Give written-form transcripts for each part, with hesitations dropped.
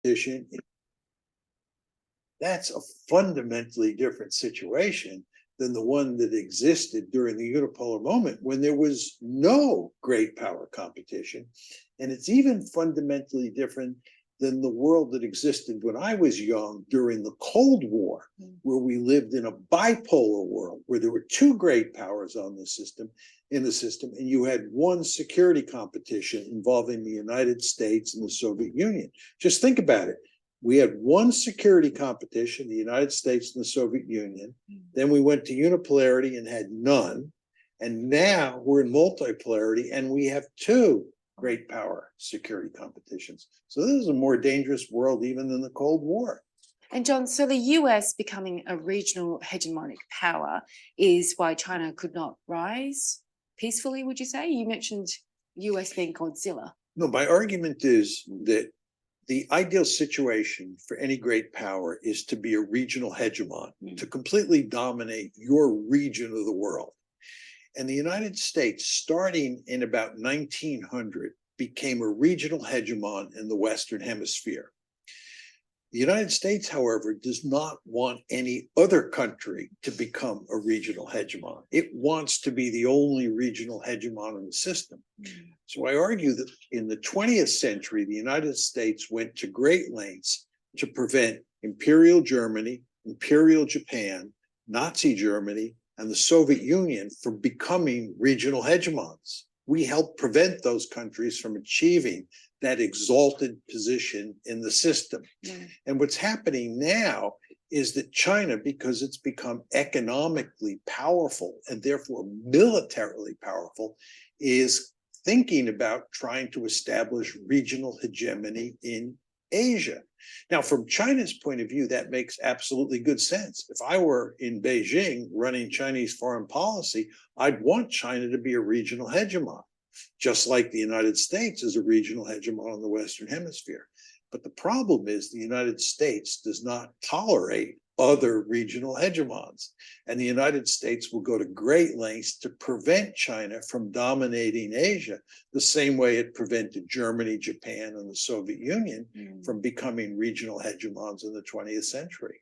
competition, that's a fundamentally different situation than the one that existed during the unipolar moment when there was no great power competition. And it's even fundamentally different than the world that existed when I was young during the Cold War, where we lived in a bipolar world, where there were two great powers on the system, and you had one security competition involving the United States and the Soviet Union. Just think about it. We had one security competition, the United States and the Soviet Union. Then we went to unipolarity and had none. And now we're in multipolarity and we have two great power security competitions. So this is a more dangerous world even than the Cold War. And John, so the US becoming a regional hegemonic power is why China could not rise peacefully, would you say? You mentioned US being Godzilla. No, my argument is that the ideal situation for any great power is to be a regional hegemon, to completely dominate your region of the world. And the United States, starting in about 1900, became a regional hegemon in the Western Hemisphere. The United States, however, does not want any other country to become a regional hegemon. It wants to be the only regional hegemon in the system. So I argue that in the 20th century, the United States went to great lengths to prevent Imperial Germany, Imperial Japan, Nazi Germany, and the Soviet Union from becoming regional hegemons. We helped prevent those countries from achieving that exalted position in the system. And what's happening now is that China, because it's become economically powerful and therefore militarily powerful, is thinking about trying to establish regional hegemony in Asia. Now, from China's point of view, that makes absolutely good sense. If I were in Beijing running Chinese foreign policy, I'd want China to be a regional hegemon, just like the United States is a regional hegemon in the Western Hemisphere. But the problem is the United States does not tolerate other regional hegemons. And the United States will go to great lengths to prevent China from dominating Asia, the same way it prevented Germany, Japan, and the Soviet Union from becoming regional hegemons in the 20th century.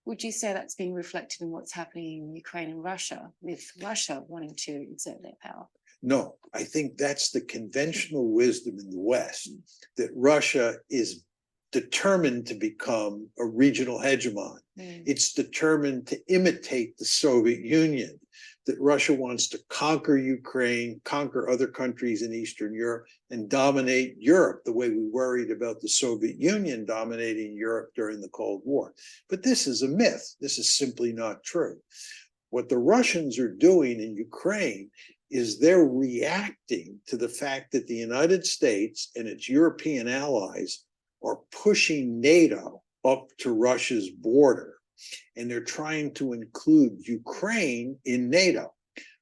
Would you say that's being reflected in what's happening in Ukraine and Russia, with Russia wanting to exert their power? No, I think that's the conventional wisdom in the West, that Russia is determined to become a regional hegemon. It's determined to imitate the Soviet Union, that Russia wants to conquer Ukraine, conquer other countries in Eastern Europe, and dominate Europe the way we worried about the Soviet Union dominating Europe during the Cold War. But this is a myth. This is simply not true. What the Russians are doing in Ukraine is they're reacting to the fact that the United States and its European allies are pushing NATO up to Russia's border, and they're trying to include Ukraine in NATO.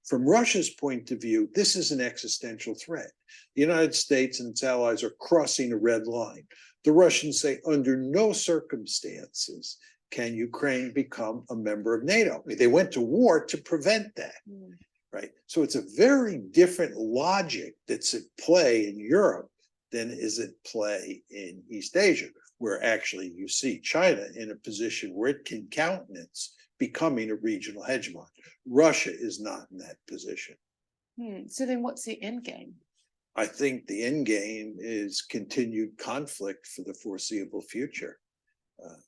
From Russia's point of view, this is an existential threat. The United States and its allies are crossing a red line. The Russians say under no circumstances can Ukraine become a member of NATO. They went to war to prevent that. Right? So it's a very different logic that's at play in Europe than is at play in East Asia, where actually you see China in a position where it can countenance becoming a regional hegemon. Russia is not in that position. So then what's the end game? I think the end game is continued conflict for the foreseeable future.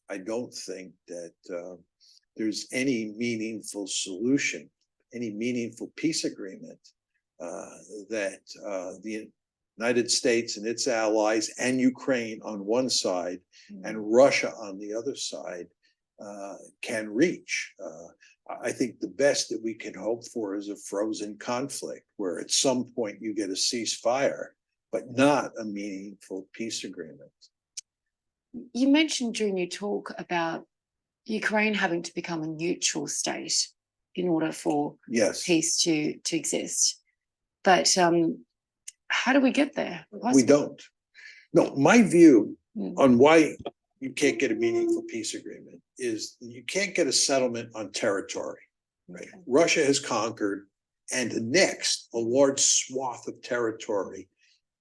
I don't think that there's any meaningful solution, any meaningful peace agreement that the United States and its allies and Ukraine on one side and Russia on the other side can reach. I think the best that we can hope for is a frozen conflict where at some point you get a ceasefire, but not a meaningful peace agreement. You mentioned during your talk about Ukraine having to become a neutral state in order for peace to exist. But how do we get there? We don't. No, my view on why you can't get a meaningful peace agreement is you can't get a settlement on territory. Right? Russia has conquered and annexed a large swath of territory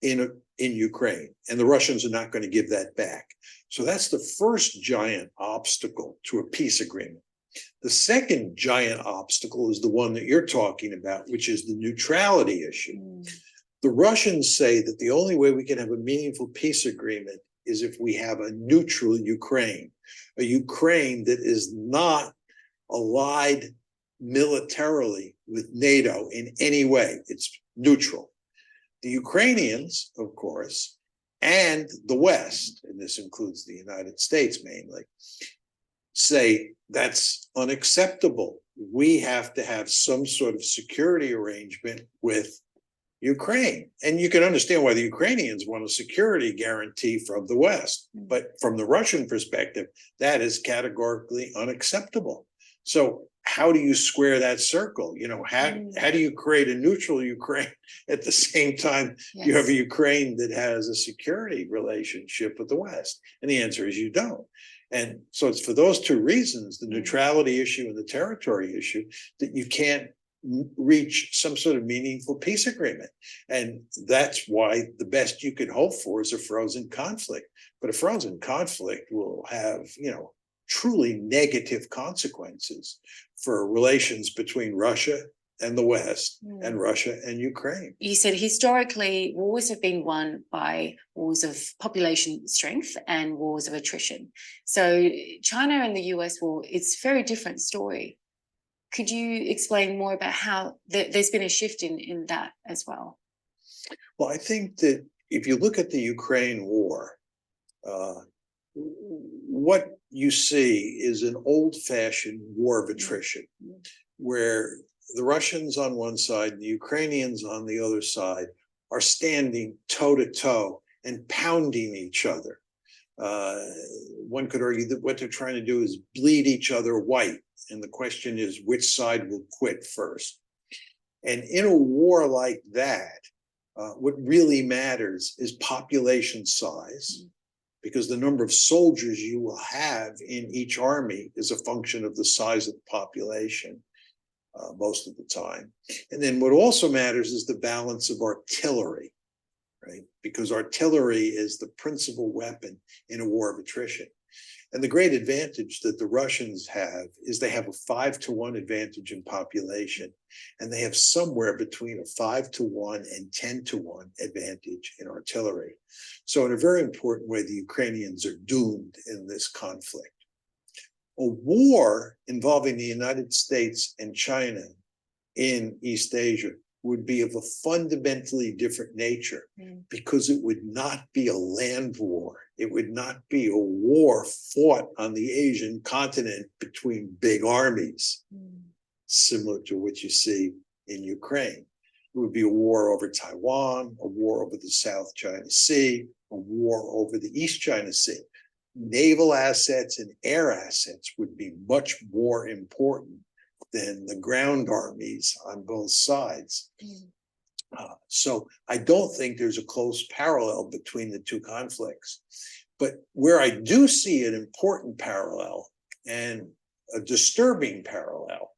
in Ukraine, and the Russians are not going to give that back. So that's the first giant obstacle to a peace agreement. The second giant obstacle is the one that you're talking about, which is the neutrality issue. The Russians say that the only way we can have a meaningful peace agreement is if we have a neutral Ukraine, a Ukraine that is not allied militarily with NATO in any way. It's neutral. The Ukrainians, of course, and the West, and this includes the United States mainly, say that's unacceptable. We have to have some sort of security arrangement with Ukraine. And you can understand why the Ukrainians want a security guarantee from the West. But from the Russian perspective, that is categorically unacceptable. So how do you square that circle? You know, how do you create a neutral Ukraine at the same time you have a Ukraine that has a security relationship with the West? And the answer is you don't. And so it's for those two reasons, the neutrality issue and the territory issue, that you can't reach some sort of meaningful peace agreement. And that's why the best you could hope for is a frozen conflict. But a frozen conflict will have, you know, truly negative consequences for relations between Russia and the West and Russia and Ukraine. You said historically wars have been won by wars of population strength and wars of attrition. So China and the US war, it's a very different story. Could you explain more about how there's been a shift in that as well? Well, I think that if you look at the Ukraine war, what you see is an old-fashioned war of attrition, where the Russians on one side and the Ukrainians on the other side are standing toe-to-toe and pounding each other. One could argue that what they're trying to do is bleed each other white. And the question is, which side will quit first? And in a war like that, what really matters is population size, because the number of soldiers you will have in each army is a function of the size of the population most of the time. And then what also matters is the balance of artillery, right? Because artillery is the principal weapon in a war of attrition. And the great advantage that the Russians have is they have a 5-to-1 advantage in population, and they have somewhere between a 5-to-1 and 10-to-1 advantage in artillery. So in a very important way, the Ukrainians are doomed in this conflict. A war involving the United States and China in East Asia would be of a fundamentally different nature, because it would not be a land war. It would not be a war fought on the Asian continent between big armies, similar to what you see in Ukraine. It would be a war over Taiwan, a war over the South China Sea, a war over the East China Sea. Naval assets and air assets would be much more important than the ground armies on both sides. So I don't think there's a close parallel between the two conflicts. But where I do see an important parallel and a disturbing parallel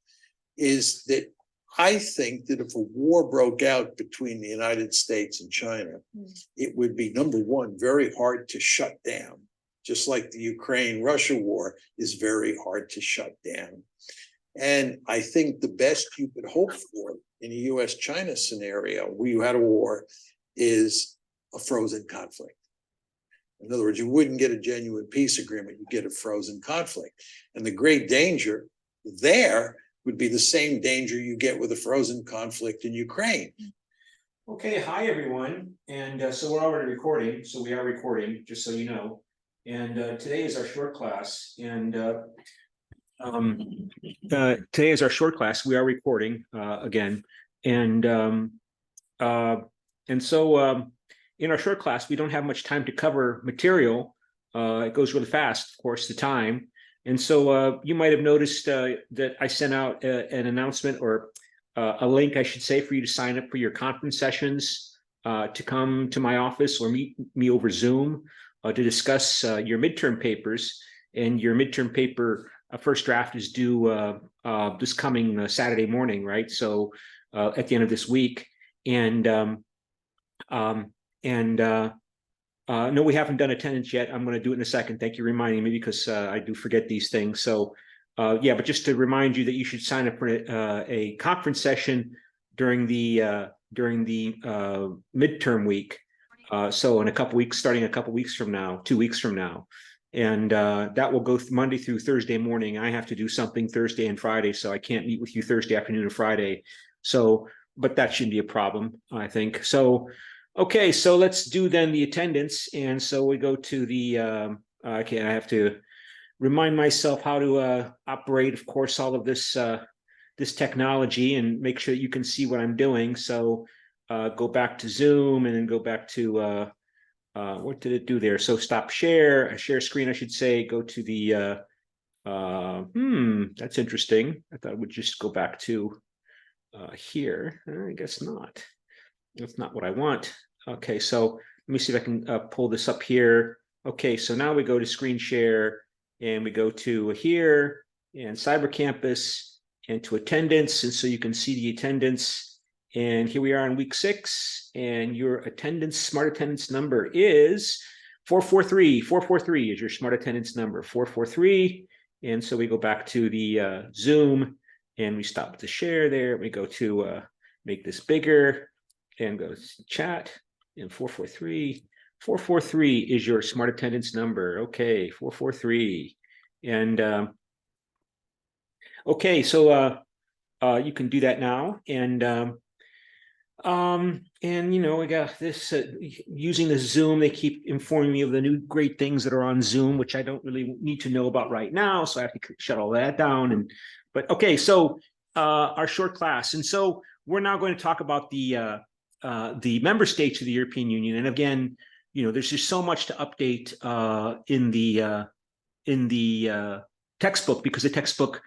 is that I think that if a war broke out between the United States and China, it would be, number one, very hard to shut down, just like the Ukraine-Russia war is very hard to shut down. And I think the best you could hope for in a US-China scenario where you had a war is a frozen conflict. In other words, you wouldn't get a genuine peace agreement, you get a frozen conflict. And the great danger there would be the same danger you get with a frozen conflict in Ukraine. Okay, hi everyone. And so we're already recording, so we are recording, just so you know. And today is our short class, and today is our short class. We are recording again, and so in our short class, we don't have much time to cover material. It goes really fast, of course, the time. And so you might have noticed that I sent out an announcement, or a link, I should say, for you to sign up for your conference sessions, to come to my office or meet me over Zoom to discuss your midterm papers. And your midterm paper first draft is due this coming Saturday morning, right? So at the end of this week. And No, we haven't done attendance yet. I'm going to do it in a second. Thank you for reminding me, because I do forget these things. So yeah, but just to remind you that you should sign up for a conference session during the midterm week. So in a couple weeks, starting a couple weeks from now, 2 weeks from now. And that will go Monday through Thursday morning. I have to do something Thursday and Friday, so I can't meet with you Thursday afternoon or Friday. So, but that shouldn't be a problem, I think. So, okay, so let's do then the attendance. And so we go to the, okay, I have to remind myself how to operate, of course, all of this this technology, and make sure you can see what I'm doing. So go back to Zoom, and then go back to, what did it do there? So stop share screen, I should say. Go to the, that's interesting. I thought it would just go back to here. I guess not. That's not what I want. Okay, so let me see if I can pull this up here. Okay, so now we go to screen share, and we go to here, and Cyber Campus, and to attendance. And so you can see the attendance. And here we are in week 6, and your attendance, smart attendance number is 443. 443 is your smart attendance number, 443. And so we go back to the Zoom, and we stop the share there. We go to make this bigger, and go to chat, and 443. 443 is your smart attendance number. Okay, 443. And okay, so you can do that now. And you know, I got this using the Zoom, they keep informing me of the new great things that are on Zoom, which I don't really need to know about right now, so I have to shut all that down. But okay, so our short class, and so we're now going to talk about the member states of the European Union. And again, you know, there's just so much to update in the textbook, because the textbook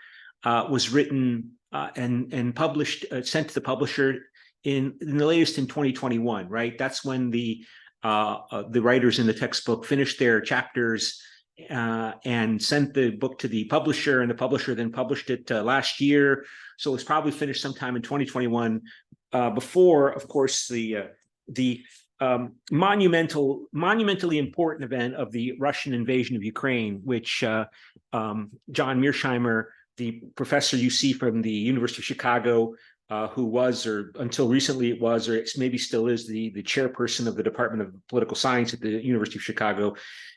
was written and published, sent to the publisher in the latest in 2021, right? That's when the writers in the textbook finished their chapters and sent the book to the publisher, and the publisher then published it last year. So it was probably finished sometime in 2021, before, of course, the monumentally important event of the Russian invasion of Ukraine, which John Mearsheimer, the professor you see from the University of Chicago, who was, or until recently it was, or it's maybe still is, the chairperson of the Department of Political Science at the University of Chicago.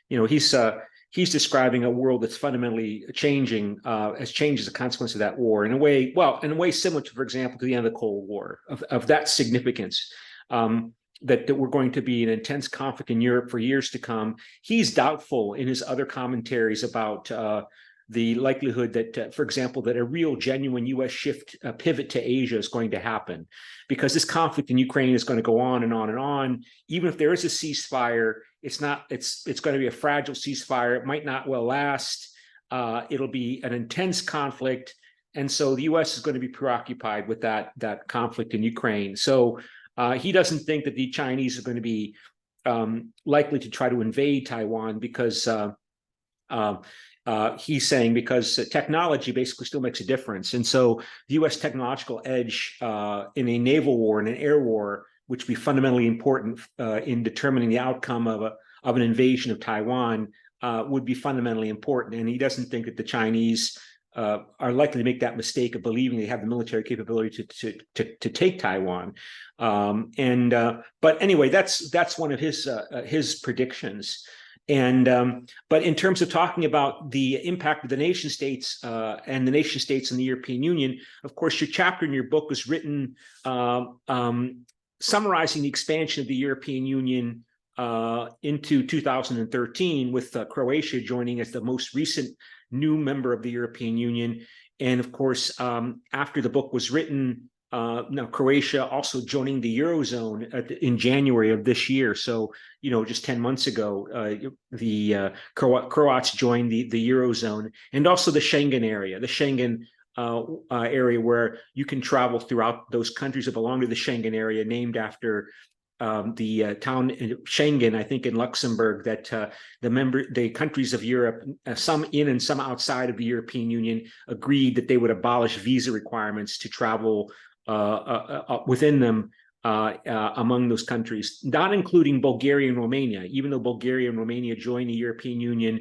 You know, he's describing a world that's fundamentally changing, has changed as a consequence of that war in a way, well, in a way similar to, for example, to the end of the Cold War, of that significance, that we're going to be an intense conflict in Europe for years to come. He's doubtful in his other commentaries about the likelihood that, for example, that a real genuine U.S. pivot to Asia is going to happen, because this conflict in Ukraine is going to go on and on and on. Even if there is a ceasefire, it's going to be a fragile ceasefire. It might not well last. It'll be an intense conflict. And so the U.S. is going to be preoccupied with that conflict in Ukraine. So he doesn't think that the Chinese are going to be likely to try to invade Taiwan, because he's saying because technology basically still makes a difference. And so the U.S. technological edge in a naval war and an air war, which would be fundamentally important in determining the outcome of an invasion of Taiwan, would be fundamentally important. And he doesn't think that the Chinese are likely to make that mistake of believing they have the military capability to take Taiwan. But anyway, that's one of his predictions. But in terms of talking about the impact of the nation states and the nation states in the European Union, of course, your chapter in your book was written summarizing the expansion of the European Union into 2013, with Croatia joining as the most recent new member of the European Union. And of course, after the book was written, now Croatia also joining the Eurozone in January of this year. So, you know, just 10 months ago, the Croats joined the Eurozone, and also the Schengen area, area where you can travel throughout those countries that belong to the Schengen area, named after the town in Schengen, I think in Luxembourg, that the countries of Europe, some in and some outside of the European Union, agreed that they would abolish visa requirements to travel within them among those countries, not including Bulgaria and Romania. Even though Bulgaria and Romania joined the European Union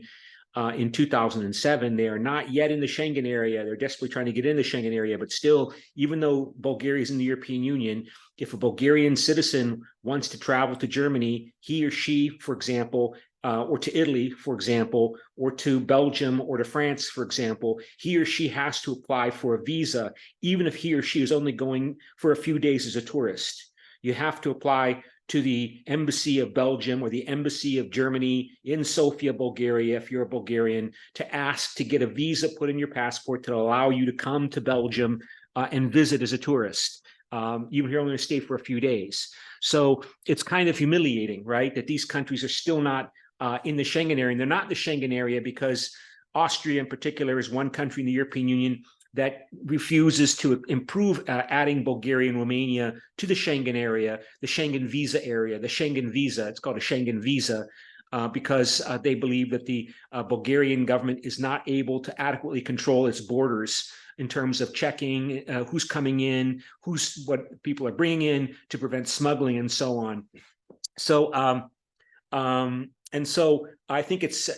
in 2007, they are not yet in the Schengen area. They're desperately trying to get in the Schengen area, but still, even though Bulgaria is in the European Union, if a Bulgarian citizen wants to travel to Germany, he or she, for example, or to Italy, for example, or to Belgium or to France, for example, he or she has to apply for a visa, even if he or she is only going for a few days as a tourist. You have to apply to the embassy of Belgium or the embassy of Germany in Sofia, Bulgaria, if you're a Bulgarian, to ask to get a visa put in your passport to allow you to come to Belgium and visit as a tourist. Even if you're only going to stay for a few days. So it's kind of humiliating, right, that these countries are still not in the Schengen area. And they're not in the Schengen area because Austria in particular is one country in the European Union that refuses to improve adding Bulgaria and Romania to the Schengen area, the Schengen visa area, the Schengen visa. It's called a Schengen visa because they believe that the Bulgarian government is not able to adequately control its borders in terms of checking who's coming in, what people are bringing in to prevent smuggling and so on. So, and so I think it's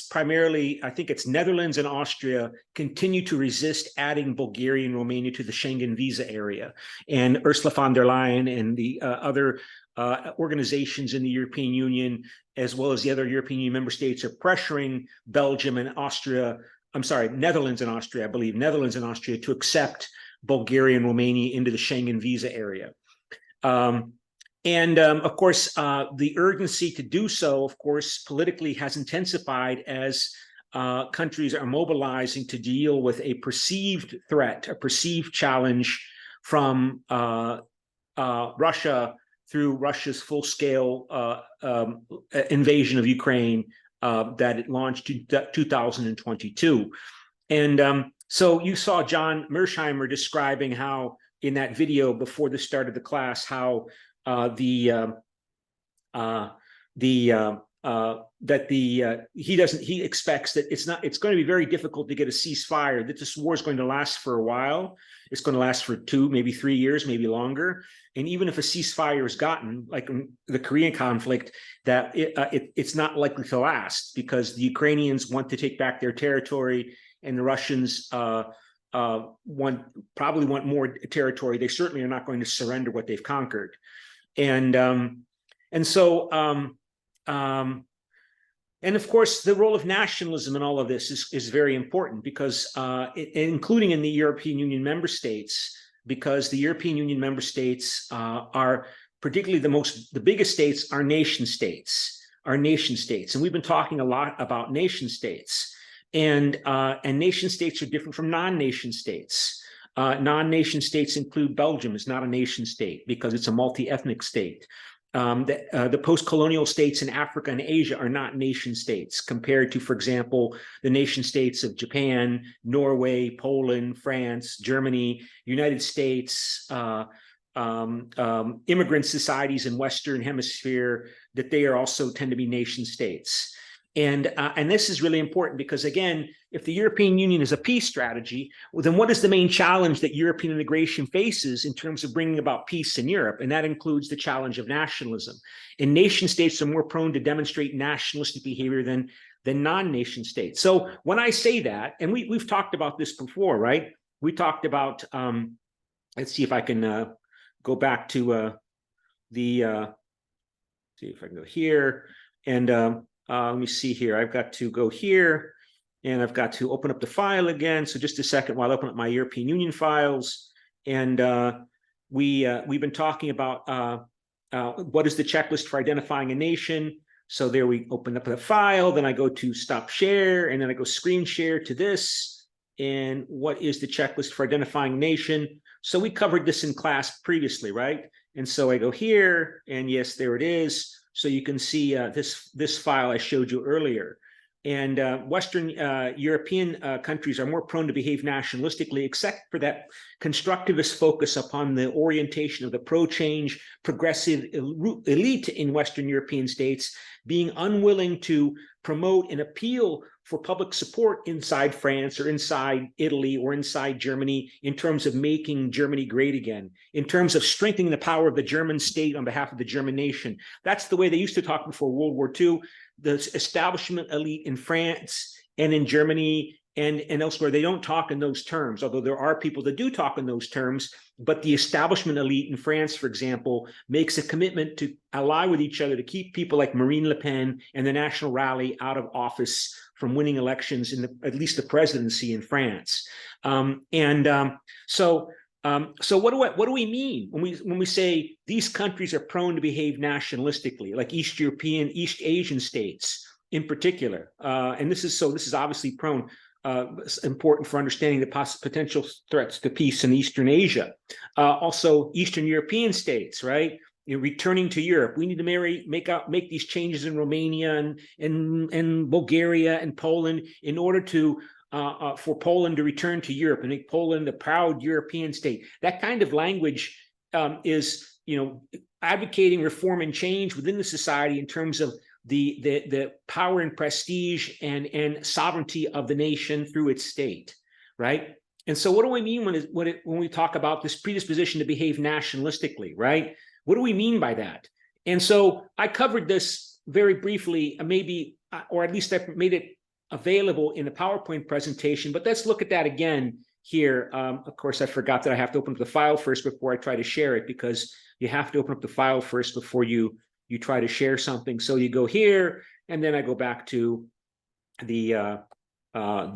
primarily, I think it's Netherlands and Austria continue to resist adding Bulgaria and Romania to the Schengen visa area. And Ursula von der Leyen and the other organizations in the European Union, as well as the other European Union member states, are pressuring Belgium and Austria, I'm sorry, Netherlands and Austria, I believe, Netherlands and Austria to accept Bulgaria and Romania into the Schengen visa area. Of course, the urgency to do so, of course, politically has intensified as countries are mobilizing to deal with a perceived threat, a perceived challenge from Russia through Russia's full-scale invasion of Ukraine that it launched in 2022. And so you saw John Mersheimer describing how, in that video before the start of the class, how he expects that it's going to be very difficult to get a ceasefire, that this war is going to last for a while. It's going to last for 2, maybe 3 years, maybe longer. And even if a ceasefire is gotten, like in the Korean conflict, that it's not likely to last because the Ukrainians want to take back their territory and the Russians probably want more territory. They certainly are not going to surrender what they've conquered. And of course, the role of nationalism in all of this is very important because, including in the European Union member states, because the European Union member states are particularly the biggest states are nation states, And we've been talking a lot about nation states, and nation states are different from non-nation states. Non-nation states include Belgium is not a nation state because it's a multi-ethnic state. The post-colonial states in Africa and Asia are not nation states compared to, for example, the nation states of Japan, Norway, Poland, France, Germany, United States, immigrant societies in Western Hemisphere, that they are also tend to be nation states. And this is really important because, again, if the European Union is a peace strategy, well, then what is the main challenge that European integration faces in terms of bringing about peace in Europe? And that includes the challenge of nationalism. And nation states are more prone to demonstrate nationalistic behavior than non-nation states. So when I say that, and we've talked about this before, right? We talked about, let's see if I can go back to see if I can go here. And let me see here. I've got to go here and I've got to open up the file again. So just a second while I open up my European Union files. And we've been talking about what is the checklist for identifying a nation. So there we open up the file, then I go to stop share, and then I go screen share to this. And what is the checklist for identifying a nation? So we covered this in class previously, right? And so I go here, and yes, there it is. So you can see this file I showed you earlier. And Western European countries are more prone to behave nationalistically, except for that constructivist focus upon the orientation of the pro-change progressive elite in Western European states being unwilling to promote and appeal for public support inside France or inside Italy or inside Germany in terms of making Germany great again, in terms of strengthening the power of the German state on behalf of the German nation. That's the way they used to talk before World War II. The establishment elite in France and in Germany and elsewhere, they don't talk in those terms, although there are people that do talk in those terms. But the establishment elite in France, for example, makes a commitment to ally with each other to keep people like Marine Le Pen and the National Rally out of office from winning elections in at least the presidency in France. So what do we mean when we say these countries are prone to behave nationalistically, like East European, East Asian states in particular? And this is obviously prone. Important for understanding the potential threats to peace in Eastern Asia. Also, Eastern European states, right? Returning to Europe, we need to make these changes in Romania and Bulgaria and Poland in order to for Poland to return to Europe and make Poland a proud European state. That kind of language is, advocating reform and change within the society in terms of the power and prestige and sovereignty of the nation through its state, right? And so what do we mean when we talk about this predisposition to behave nationalistically, right? What do we mean by that? And so I covered this very briefly, maybe, or at least I made it available in the PowerPoint presentation, but let's look at that again here. Of course, I forgot that I have to open up the file first before I try to share it, because you have to open up the file first before you try to share something. So you go here, and then I go back to the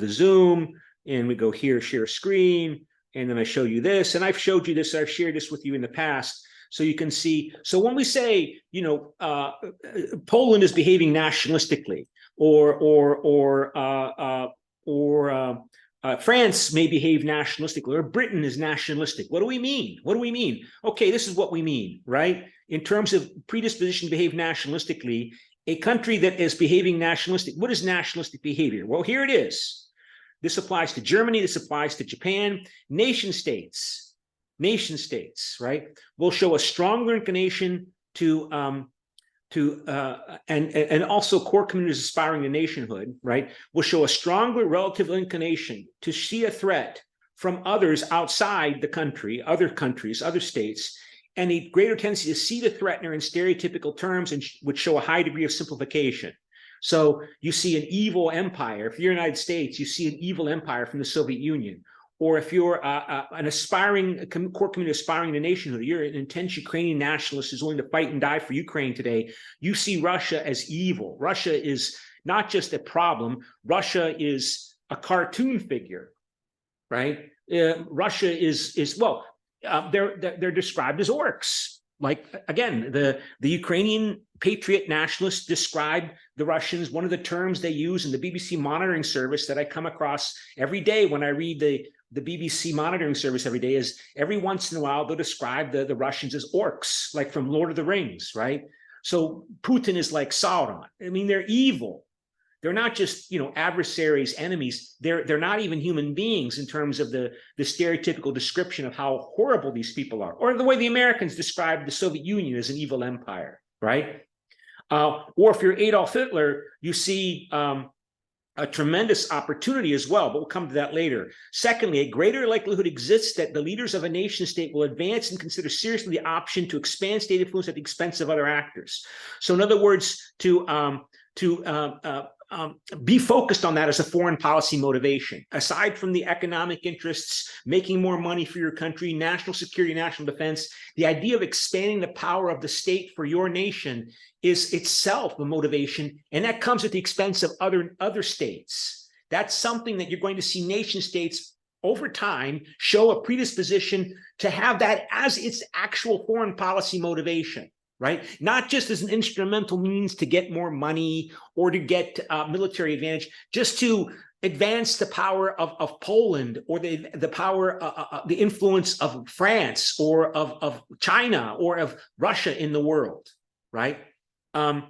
Zoom, and we go here, share screen, and then I show you this. And I've showed you this, I've shared this with you in the past, so you can see. So when we say, Poland is behaving nationalistically, or France may behave nationalistically, or Britain is nationalistic. What do we mean? What do we mean? Okay, this is what we mean, right? In terms of predisposition to behave nationalistically, a country that is behaving nationalistic, what is nationalistic behavior? Well, here it is. This applies to Germany, this applies to Japan. Nation states, right, will show a stronger inclination and also core communities aspiring to nationhood, right, will show a stronger relative inclination to see a threat from others outside the country, other countries, other states, and a greater tendency to see the threatener in stereotypical terms, and would show a high degree of simplification. So you see an evil empire. If you're the United States, you see an evil empire from the Soviet Union. Or if you're an aspiring core community aspiring to nationhood, you're an intense Ukrainian nationalist who's willing to fight and die for Ukraine today, you see Russia as evil. Russia is not just a problem. Russia is a cartoon figure, right? Russia is well, they're described as orcs. Like, again, the Ukrainian patriot nationalists describe the Russians. One of the terms they use in the BBC monitoring service that I come across every day when I read the BBC monitoring service every day is, every once in a while they'll describe the Russians as orcs, like from Lord of the Rings, right? So Putin is like Sauron. I mean, they're evil. They're not just, adversaries, enemies. They're not even human beings in terms of the stereotypical description of how horrible these people are, or the way the Americans describe the Soviet Union as an evil empire, right? Or if you're Adolf Hitler, you see a tremendous opportunity as well, but we'll come to that later. Secondly, a greater likelihood exists that the leaders of a nation state will advance and consider seriously the option to expand state influence at the expense of other actors. So in other words, to be focused on that as a foreign policy motivation. Aside from the economic interests, making more money for your country, national security, national defense, the idea of expanding the power of the state for your nation is itself a motivation, and that comes at the expense of other states. That's something that you're going to see nation states over time show a predisposition to have that as its actual foreign policy motivation. Right? Not just as an instrumental means to get more money or to get military advantage, just to advance the power of Poland, or the power, the influence of France, or of China, or of Russia in the world, right? Also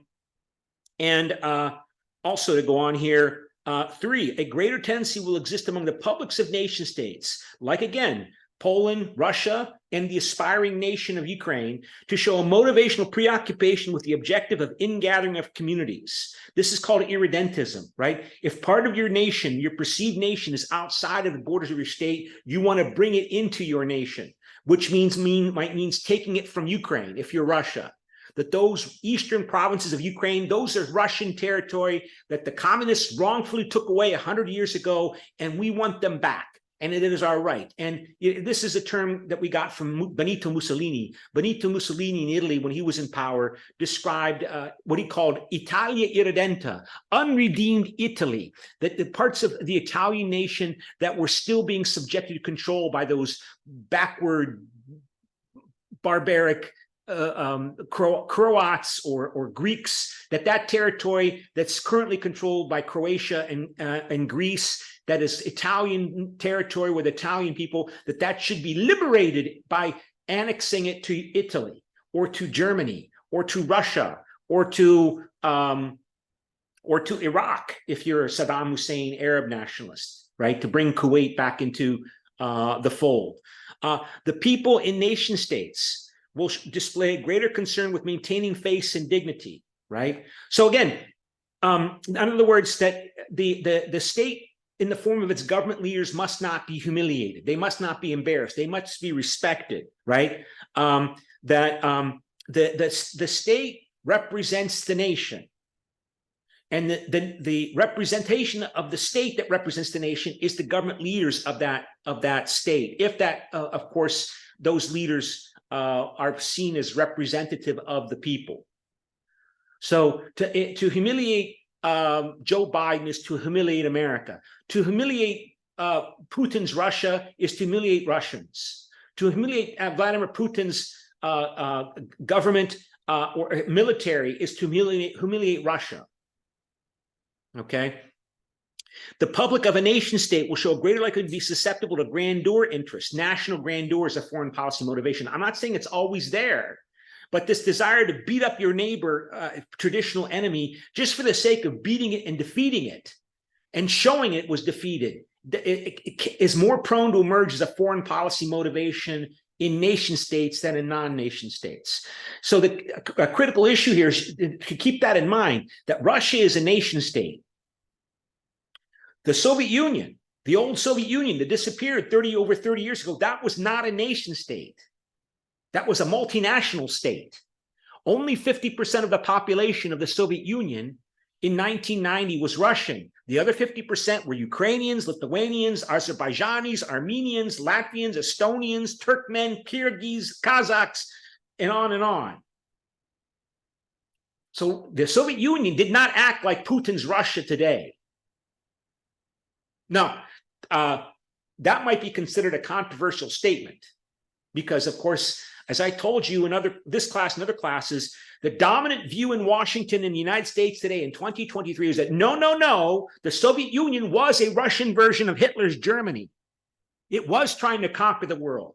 to go on here, 3, a greater tendency will exist among the publics of nation states, like, again, Poland, Russia, and the aspiring nation of Ukraine to show a motivational preoccupation with the objective of ingathering of communities. This is called irredentism, right? If part of your nation, your perceived nation, is outside of the borders of your state, you want to bring it into your nation, which might means taking it from Ukraine if you're Russia. That those eastern provinces of Ukraine, those are Russian territory that the communists wrongfully took away 100 years ago, and we want them back. And it is our right. And this is a term that we got from Benito Mussolini. Benito Mussolini in Italy, when he was in power, described what he called Italia irredenta, unredeemed Italy, that the parts of the Italian nation that were still being subjected to control by those backward, barbaric Croats or Greeks, that territory that's currently controlled by Croatia and Greece, that is Italian territory with Italian people, that should be liberated by annexing it to Italy or to Germany or to Russia or to Iraq if you're a Saddam Hussein Arab nationalist, right? To bring Kuwait back into the fold. The people in nation states will display greater concern with maintaining faith and dignity, right? So again, in other words, that the state in the form of its government leaders must not be humiliated. They must not be embarrassed. They must be respected, right? The state represents the nation. And the representation of the state that represents the nation is the government leaders of that state. If that, of course, those leaders are seen as representative of the people. So to humiliate Joe Biden is to humiliate America. To humiliate Putin's Russia is to humiliate Russians. To humiliate Vladimir Putin's government or military is to humiliate Russia. Okay. The public of a nation state will show a greater likelihood to be susceptible to grandeur interests. National grandeur is a foreign policy motivation. I'm not saying it's always there, but this desire to beat up your neighbor, traditional enemy, just for the sake of beating it and defeating it and showing it was defeated, it is more prone to emerge as a foreign policy motivation in nation states than in non-nation states. So a critical issue here is to keep that in mind, that Russia is a nation state. The Soviet Union, the old Soviet Union that disappeared over 30 years ago, that was not a nation state. That was a multinational state. Only 50% of the population of the Soviet Union in 1990 was Russian. The other 50% were Ukrainians, Lithuanians, Azerbaijanis, Armenians, Latvians, Estonians, Turkmen, Kyrgyz, Kazakhs, and on and on. So the Soviet Union did not act like Putin's Russia today. Now, that might be considered a controversial statement because, of course, as I told you in this class and other classes, the dominant view in Washington and the United States today in 2023 is that no, the Soviet Union was a Russian version of Hitler's Germany. It was trying to conquer the world.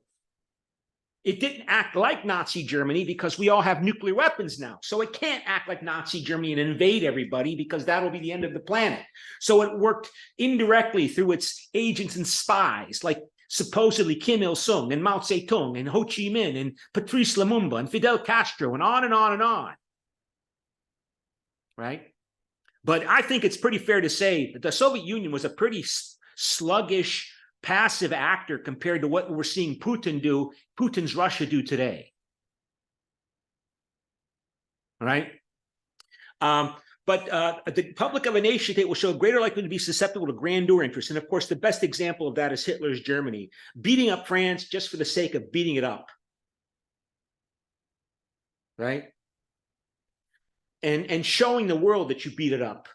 It didn't act like Nazi Germany because we all have nuclear weapons now. So it can't act like Nazi Germany and invade everybody because that'll be the end of the planet. So it worked indirectly through its agents and spies like supposedly Kim Il-sung and Mao Zedong and Ho Chi Minh and Patrice Lumumba and Fidel Castro and on and on and on. Right? But I think it's pretty fair to say that the Soviet Union was a pretty sluggish, passive actor compared to what we're seeing Putin's Russia do today. All right? But the public of a nation state will show greater likelihood to be susceptible to grandeur interests. And of course, the best example of that is Hitler's Germany, beating up France just for the sake of beating it up. Right? And showing the world that you beat it up.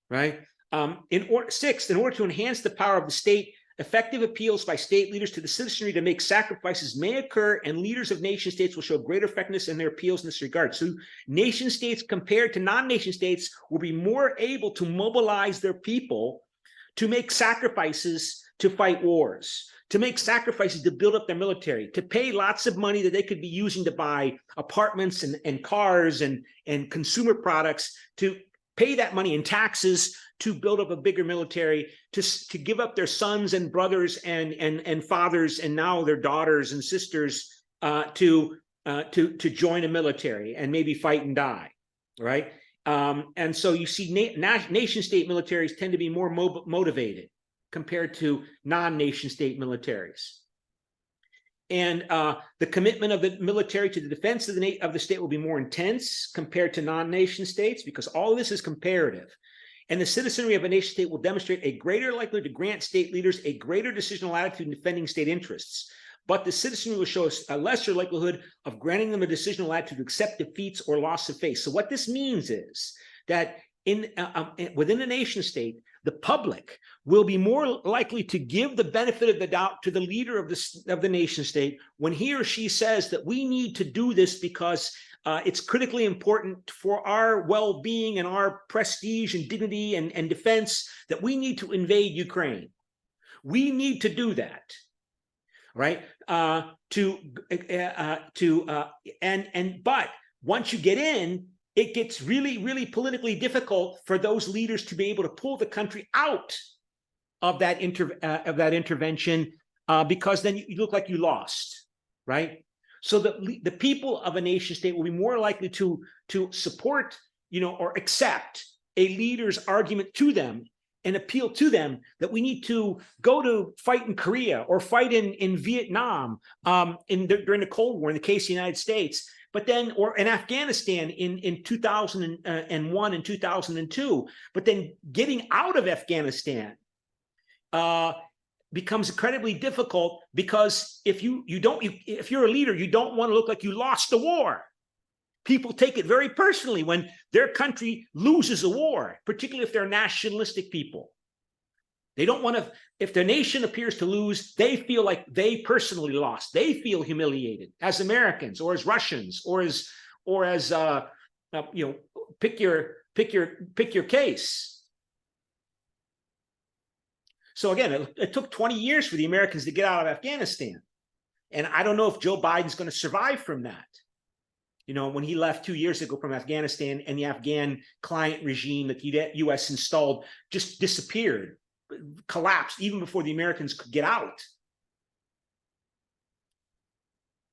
Right? Sixth, in order to enhance the power of the state, effective appeals by state leaders to the citizenry to make sacrifices may occur, and leaders of nation states will show greater effectiveness in their appeals in this regard. So nation states compared to non-nation states will be more able to mobilize their people to make sacrifices to fight wars, to make sacrifices to build up their military, to pay lots of money that they could be using to buy apartments and cars and consumer products to pay that money in taxes to build up a bigger military, to give up their sons and brothers and fathers and now their daughters and sisters to join a military and maybe fight and die, right? And so you see nation state militaries tend to be more motivated compared to non-nation state militaries. And the commitment of the military to the defense of the state will be more intense compared to non-nation states, because all of this is comparative. And the citizenry of a nation state will demonstrate a greater likelihood to grant state leaders a greater decisional latitude in defending state interests. But the citizenry will show a lesser likelihood of granting them a decisional latitude to accept defeats or loss of faith. So what this means is that within a nation state, the public will be more likely to give the benefit of the doubt to the leader of the nation state when he or she says that we need to do this because it's critically important for our well-being and our prestige and dignity and defense that we need to invade Ukraine. We need to do that, right? But once you get in, it gets really, really politically difficult for those leaders to be able to pull the country out of that intervention because then you look like you lost, right? So the people of a nation state will be more likely to support, or accept a leader's argument to them and appeal to them that we need to go to fight in Korea or fight in Vietnam during the Cold War in the case of the United States. But then, or in Afghanistan in 2001 and 2002, but then getting out of Afghanistan becomes incredibly difficult because if you're a leader, you don't want to look like you lost the war. People take it very personally when their country loses a war, particularly if they're nationalistic people. They don't want to, if their nation appears to lose, they feel like they personally lost. They feel humiliated as Americans or as Russians or as pick your case. So again, it took 20 years for the Americans to get out of Afghanistan. And I don't know if Joe Biden's going to survive from that. When he left 2 years ago from Afghanistan and the Afghan client regime that the U.S. installed just disappeared, collapsed even before the Americans could get out.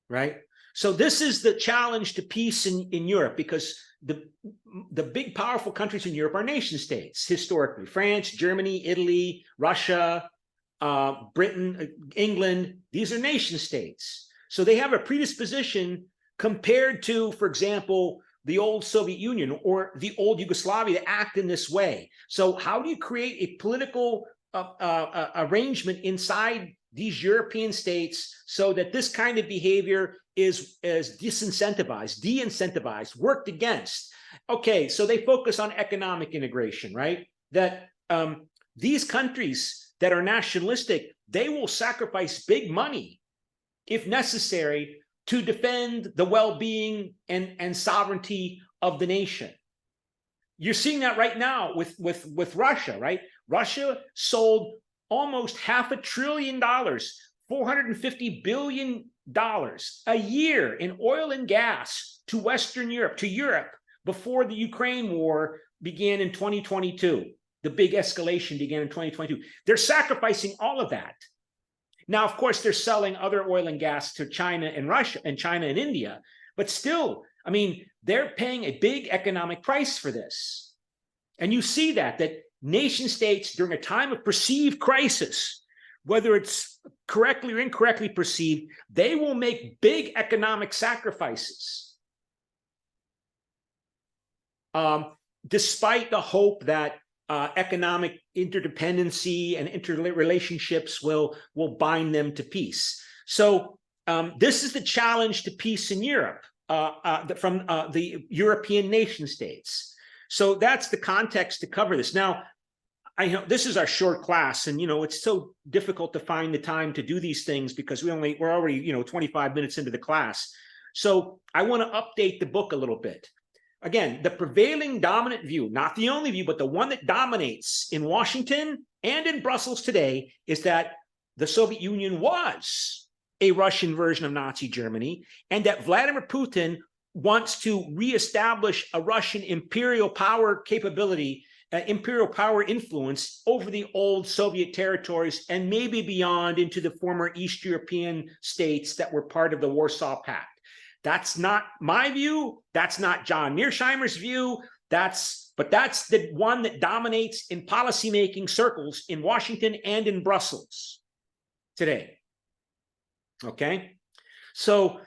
Right? So this is the challenge to peace in Europe, because the big powerful countries in Europe are nation states historically. France, Germany, Italy, Russia, Britain, England, these are nation states. So they have a predisposition compared to, for example, the old Soviet Union or the old Yugoslavia to act in this way. So how do you create a political arrangement inside these European states so that this kind of behavior is de-incentivized, worked against? Okay, so they focus on economic integration, right? That these countries that are nationalistic, they will sacrifice big money if necessary to defend the well-being and sovereignty of the nation. You're seeing that right now with Russia, right? Russia sold almost $500 billion, $450 billion a year in oil and gas to Western Europe, to Europe, before the Ukraine war began in 2022. The big escalation began in 2022. They're sacrificing all of that. Now, of course, they're selling other oil and gas to China and Russia and China and India, but still, I mean, they're paying a big economic price for this. And you see that nation states during a time of perceived crisis, whether it's correctly or incorrectly perceived, they will make big economic sacrifices. Despite the hope that economic interdependency and interrelationships will bind them to peace. So this is the challenge to peace in Europe from the European nation states. So that's the context to cover this. Now, I know this is our short class, and it's so difficult to find the time to do these things because we're already 25 minutes into the class. So I want to update the book a little bit. Again, the prevailing dominant view, not the only view, but the one that dominates in Washington and in Brussels today, is that the Soviet Union was a Russian version of Nazi Germany, and that Vladimir Putin wants to reestablish a Russian imperial power capability, imperial power influence over the old Soviet territories and maybe beyond into the former East European states that were part of the Warsaw Pact. That's not my view. That's not John Mearsheimer's view. But that's the one that dominates in policymaking circles in Washington and in Brussels today. Okay, so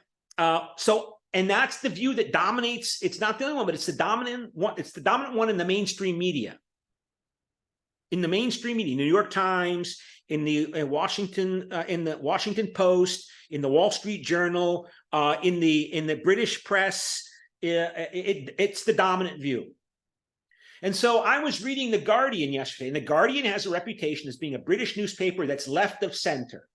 and that's the view that dominates. It's not the only one, but it's the dominant one. It's the dominant one in the mainstream media. In the mainstream media, New York Times, in the Washington Post, in the Wall Street Journal, in the British press, it's the dominant view. And so I was reading The Guardian yesterday, and The Guardian has a reputation as being a British newspaper that's left of center.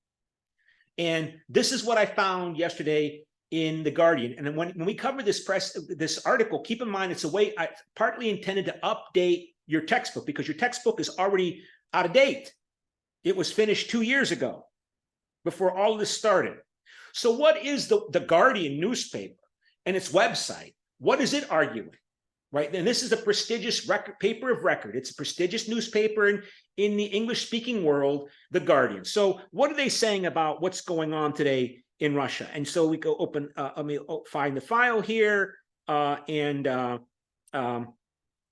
And this is what I found yesterday in The Guardian. And when we cover this article, keep in mind it's a way partly intended to update your textbook, because your textbook is already out of date. It was finished 2 years ago, before all of this started. So what is the Guardian newspaper and its website? What is it arguing? Right, and this is a prestigious paper of record. It's a prestigious newspaper in the English-speaking world, The Guardian. So what are they saying about what's going on today in Russia? And so we go open, let me find the file here, and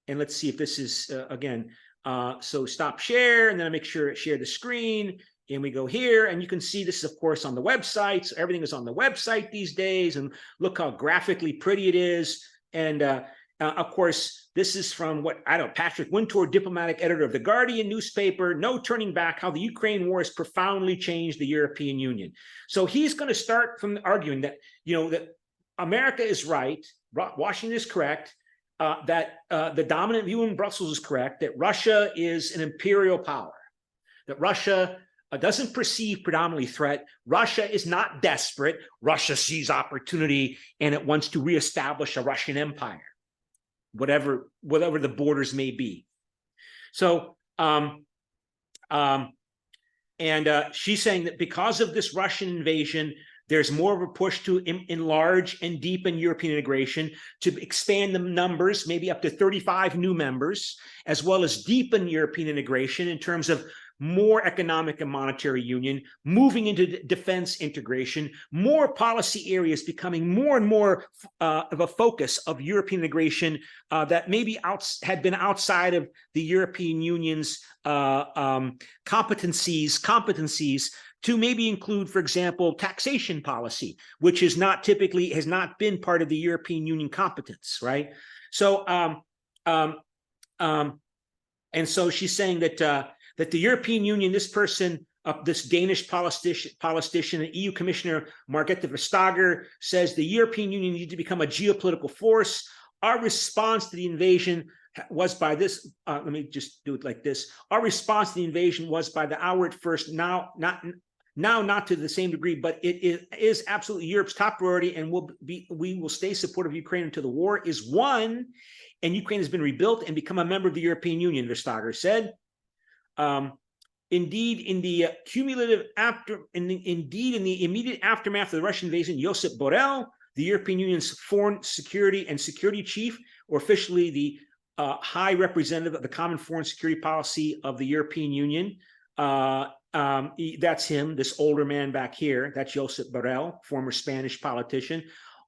let's see if this is, again, so stop share, and then I make sure it share the screen, and we go here, and you can see this is, of course, on the website. So everything is on the website these days, and look how graphically pretty it is. And of course, this is from Patrick Wintour, diplomatic editor of The Guardian newspaper. No turning back, how the Ukraine war has profoundly changed the European Union. So he's going to start from arguing that, that America is right, Washington is correct, that the dominant view in Brussels is correct, that Russia is an imperial power, that Russia doesn't perceive predominantly threat. Russia is not desperate. Russia sees opportunity, and it wants to reestablish a Russian empire, whatever the borders may be. So, she's saying that because of this Russian invasion, there's more of a push to enlarge and deepen European integration, to expand the numbers, maybe up to 35 new members, as well as deepen European integration in terms of more economic and monetary union, moving into defense integration, more policy areas becoming more and more of a focus of European integration that maybe had been outside of the European Union's competencies to maybe include, for example, taxation policy, which has not been part of the European Union competence, right? So, and so she's saying that the European Union, this Danish politician, and EU Commissioner Margrethe Vestager, says the European Union needs to become a geopolitical force. Our response to the invasion was by this. Let me just do it like this. Our response to the invasion was by the hour at first. Now not to the same degree, but it is absolutely Europe's top priority, and we will stay supportive of Ukraine until the war is won and Ukraine has been rebuilt and become a member of the European Union, Vestager said. Indeed, in the immediate aftermath of the Russian invasion, Josep Borrell, the European Union's foreign security chief, or officially the high representative of the common foreign security policy of the European Union, that's him, this older man back here, that's Josep Borrell, former Spanish politician,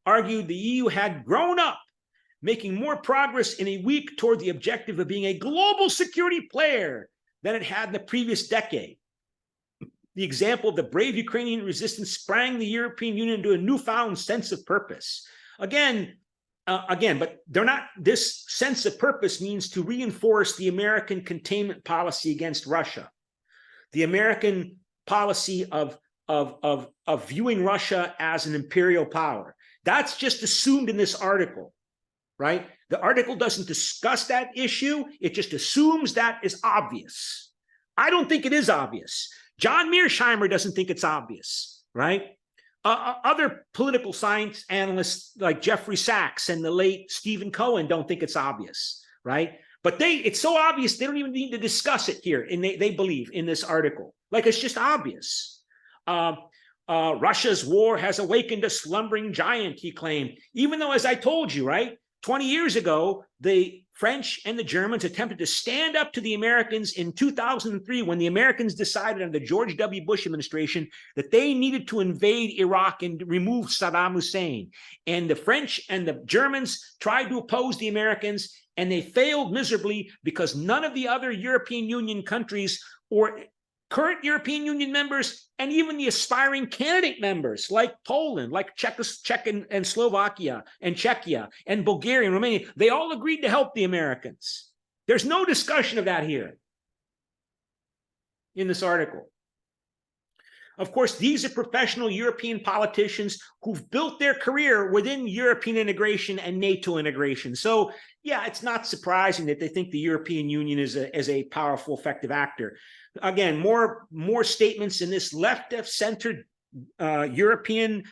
argued the EU had grown up, making more progress in a week toward the objective of being a global security player than it had in the previous decade. The example of the brave Ukrainian resistance sprang the European Union into a newfound sense of purpose. Again, but they're not. This sense of purpose means to reinforce the American containment policy against Russia, the American policy of viewing Russia as an imperial power. That's just assumed in this article, right? The article doesn't discuss that issue. It just assumes that is obvious. I don't think it is obvious. John Mearsheimer doesn't think it's obvious, right? Other political science analysts like Jeffrey Sachs and the late Stephen Cohen don't think it's obvious, right? But it's so obvious they don't even need to discuss it here, and they believe in this article. Like, it's just obvious. Russia's war has awakened a slumbering giant, he claimed, even though, as I told you, right, 20 years ago, the French and the Germans attempted to stand up to the Americans in 2003 when the Americans decided under the George W. Bush administration that they needed to invade Iraq and remove Saddam Hussein. And the French and the Germans tried to oppose the Americans, and they failed miserably because none of the other European Union countries or current European Union members, and even the aspiring candidate members like Poland, like Czech and Slovakia and Czechia and Bulgaria and Romania, they all agreed to help the Americans. There's no discussion of that here in this article. Of course, these are professional European politicians who've built their career within European integration and NATO integration. So, yeah, it's not surprising that they think the European Union is a powerful, effective actor. Again, more statements in this left-centered European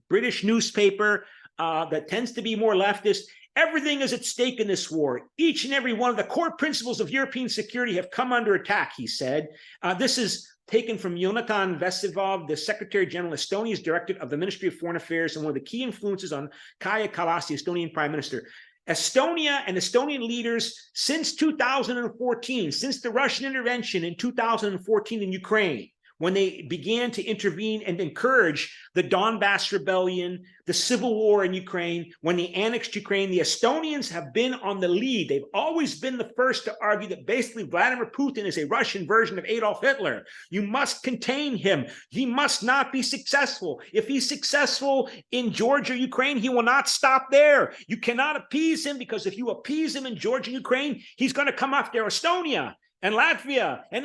British newspaper that tends to be more leftist. Everything is at stake in this war. Each and every one of the core principles of European security have come under attack, he said. This is taken from Jonathan Vesivov, the Secretary General, Estonia's Director of the Ministry of Foreign Affairs, and one of the key influences on Kaja Kallas, the Estonian Prime Minister. Estonia and Estonian leaders since 2014, since the Russian intervention in 2014 in Ukraine, when they began to intervene and encourage the Donbass rebellion, the civil war in Ukraine, when they annexed Ukraine, the Estonians have been on the lead. They've always been the first to argue that basically Vladimir Putin is a Russian version of Adolf Hitler. You must contain him. He must not be successful. If he's successful in Georgia, Ukraine, he will not stop there. You cannot appease him, because if you appease him in Georgia, Ukraine, he's going to come after Estonia and Latvia, and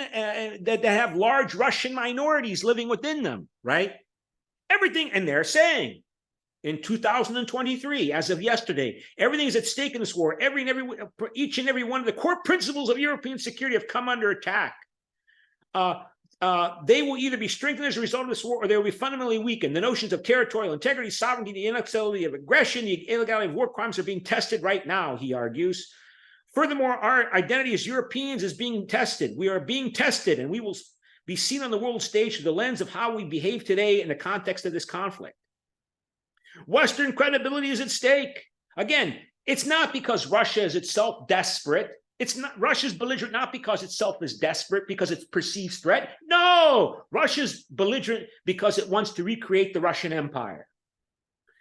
that they have large Russian minorities living within them, right? Everything, and they're saying in 2023, as of yesterday, everything is at stake in this war. Each and every one of the core principles of European security have come under attack. They will either be strengthened as a result of this war, or they will be fundamentally weakened. The notions of territorial integrity, sovereignty, the inexcusability of aggression, the illegality of war crimes are being tested right now, he argues. Furthermore, our identity as Europeans is being tested. We are being tested, and we will be seen on the world stage through the lens of how we behave today in the context of this conflict. Western credibility is at stake. Again, it's not because Russia is itself desperate. It's not Russia's belligerent not because itself is desperate, because it's perceived threat. No, Russia's belligerent because it wants to recreate the Russian Empire.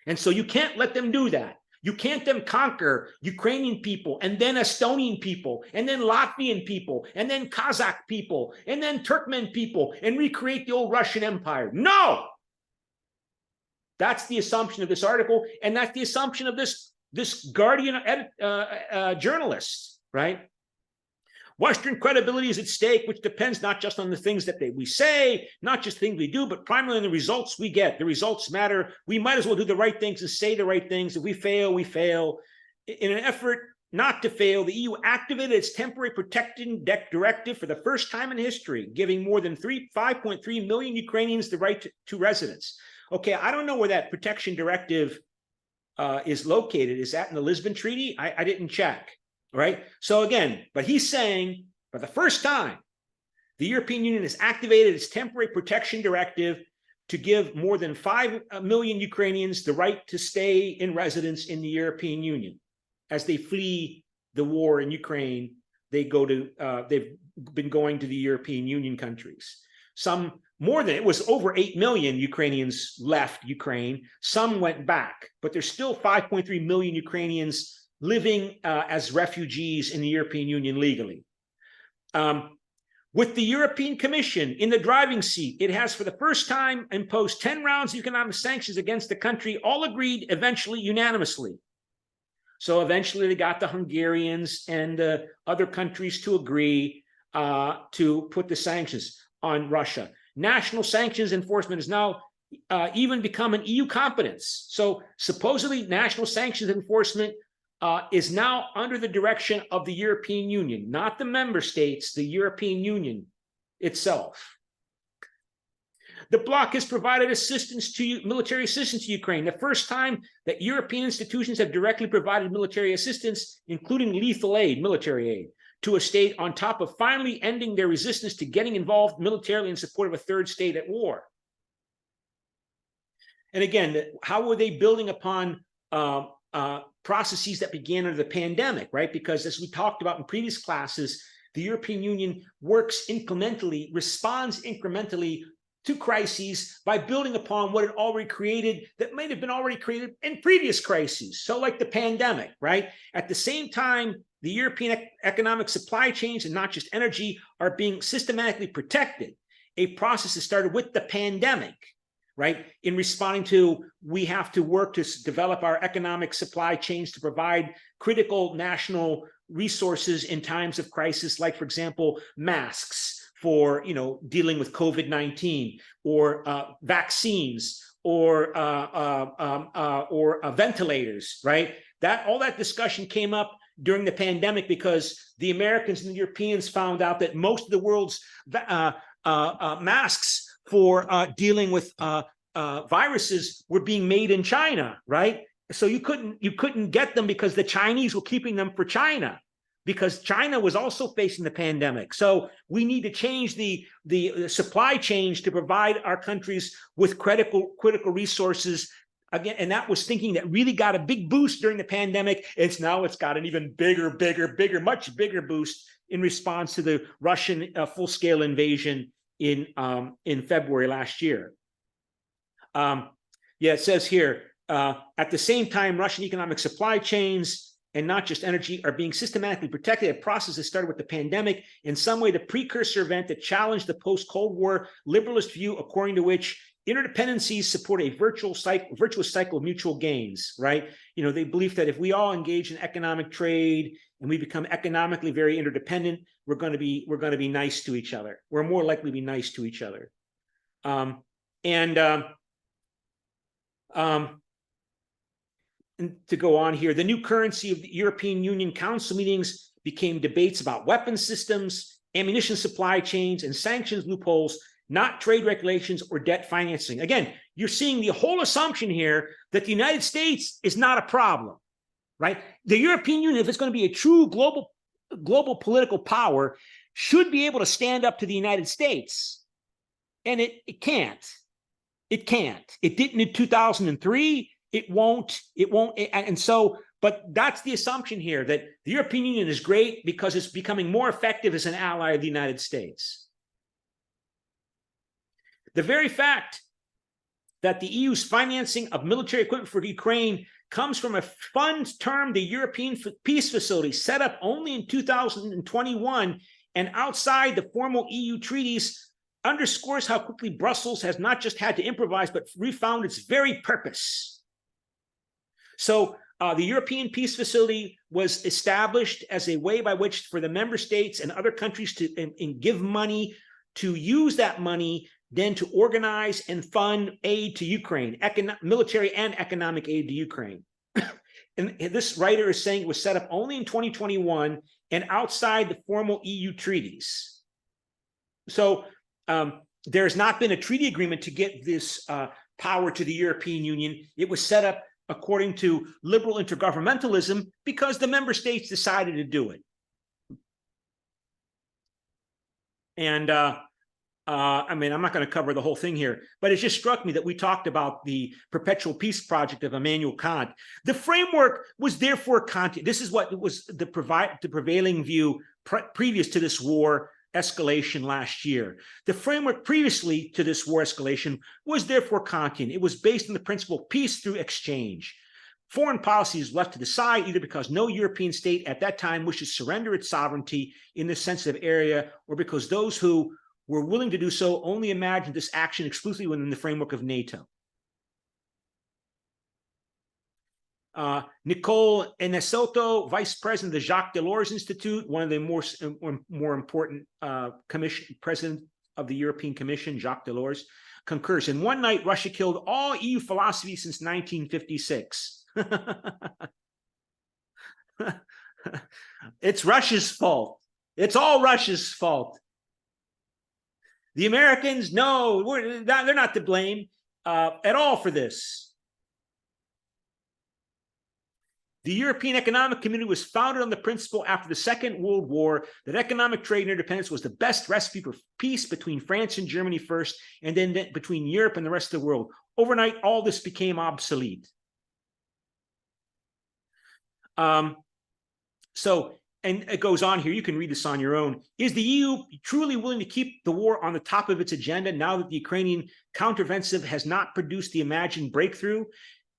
And so you can't let them do that. You can't then conquer Ukrainian people, and then Estonian people, and then Latvian people, and then Kazakh people, and then Turkmen people, and recreate the old Russian Empire. No! That's the assumption of this article, and that's the assumption of this Guardian journalist, right? Western credibility is at stake, which depends not just on the things that we say, not just things we do, but primarily on the results we get. The results matter. We might as well do the right things and say the right things. If we fail, we fail. In an effort not to fail, the EU activated its temporary protecting directive for the first time in history, giving more than 5.3 million Ukrainians the right to residence. Okay, I don't know where that protection directive is located. Is that in the Lisbon Treaty? I didn't check. Right. So again, but he's saying for the first time, the European Union has activated its temporary protection directive to give more than 5 million Ukrainians the right to stay in residence in the European Union. As they flee the war in Ukraine, they've been going to the European Union countries. Some more than, it was over 8 million Ukrainians left Ukraine. Some went back, but there's still 5.3 million Ukrainians living as refugees in the European Union legally. With the European Commission in the driving seat, it has for the first time imposed 10 rounds of economic sanctions against the country, all agreed eventually unanimously. So eventually they got the Hungarians and other countries to agree to put the sanctions on Russia. National sanctions enforcement is now even become an EU competence. So supposedly national sanctions enforcement is now under the direction of the European Union, not the member states, the European Union itself. The bloc has provided military assistance to Ukraine, the first time that European institutions have directly provided military assistance, including lethal aid, military aid, to a state, on top of finally ending their resistance to getting involved militarily in support of a third state at war. And again, how were they building upon processes that began under the pandemic, right? Because as we talked about in previous classes, the European Union works incrementally, responds incrementally to crises by building upon what it already created that might have been already created in previous crises. So like the pandemic, right? At the same time, the European economic supply chains, and not just energy, are being systematically protected. A process that started with the pandemic, right? In responding to, we have to work to develop our economic supply chains to provide critical national resources in times of crisis, like, for example, masks for, dealing with COVID-19, or vaccines, or ventilators, right? All that discussion came up during the pandemic because the Americans and the Europeans found out that most of the world's masks for dealing with viruses were being made in China, right? So you couldn't get them because the Chinese were keeping them for China, because China was also facing the pandemic. So we need to change the supply chains to provide our countries with critical resources. Again, and that was thinking that really got a big boost during the pandemic. It's got an even bigger, much bigger boost in response to the Russian full-scale invasion in February last year. It says here, at the same time, Russian economic supply chains, and not just energy, are being systematically protected. A process that started with the pandemic, in some way the precursor event that challenged the post-Cold War liberalist view, according to which interdependencies support a virtuous cycle of mutual gains, right? They believe that if we all engage in economic trade and we become economically very interdependent, we're going to be nice to each other. We're more likely to be nice to each other. And to go on here, the new currency of the European Union Council meetings became debates about weapons systems, ammunition supply chains, and sanctions loopholes, not trade regulations or debt financing. Again, you're seeing the whole assumption here that the United States is not a problem, right? The European Union, if it's going to be a true global political power, should be able to stand up to the United States. And it can't. It can't. It didn't in 2003. It won't. And so, but that's the assumption here, that the European Union is great because it's becoming more effective as an ally of the United States. The very fact that the EU's financing of military equipment for Ukraine comes from a fund termed the European Peace Facility, set up only in 2021 and outside the formal EU treaties, underscores how quickly Brussels has not just had to improvise, but refound its very purpose. So the European Peace Facility was established as a way by which for the member states and other countries to and give money, to use that money then to organize and fund aid to Ukraine, military and economic aid to Ukraine. And this writer is saying it was set up only in 2021 and outside the formal EU treaties. So there's not been a treaty agreement to get this power to the European Union. It was set up according to liberal intergovernmentalism because the member states decided to do it. And I mean, I'm not going to cover the whole thing here, but it just struck me that we talked about the perpetual peace project of Immanuel Kant. The framework was therefore Kantian. This is what was the prevailing view previous to this war escalation last year. The framework previously to this war escalation was therefore Kantian. It was based on the principle of peace through exchange. Foreign policy is left to decide either because no European state at that time wishes to surrender its sovereignty in this sensitive area, or because those who were willing to do so only imagined this action exclusively within the framework of NATO. Nicole Enesoto, vice president of the Jacques Delors Institute, one of the more important president of the European Commission, Jacques Delors, concurs. In one night, Russia killed all EU philosophy since 1956. It's Russia's fault. It's all Russia's fault. The Americans, no, they're not to blame at all for this. The European Economic Community was founded on the principle after the Second World War that economic trade and interdependence was the best recipe for peace between France and Germany first, and then between Europe and the rest of the world. overnight, all this became obsolete. So, and it goes on here, you can read this on your own. Is the EU truly willing to keep the war on the top of its agenda now that the Ukrainian counteroffensive has not produced the imagined breakthrough?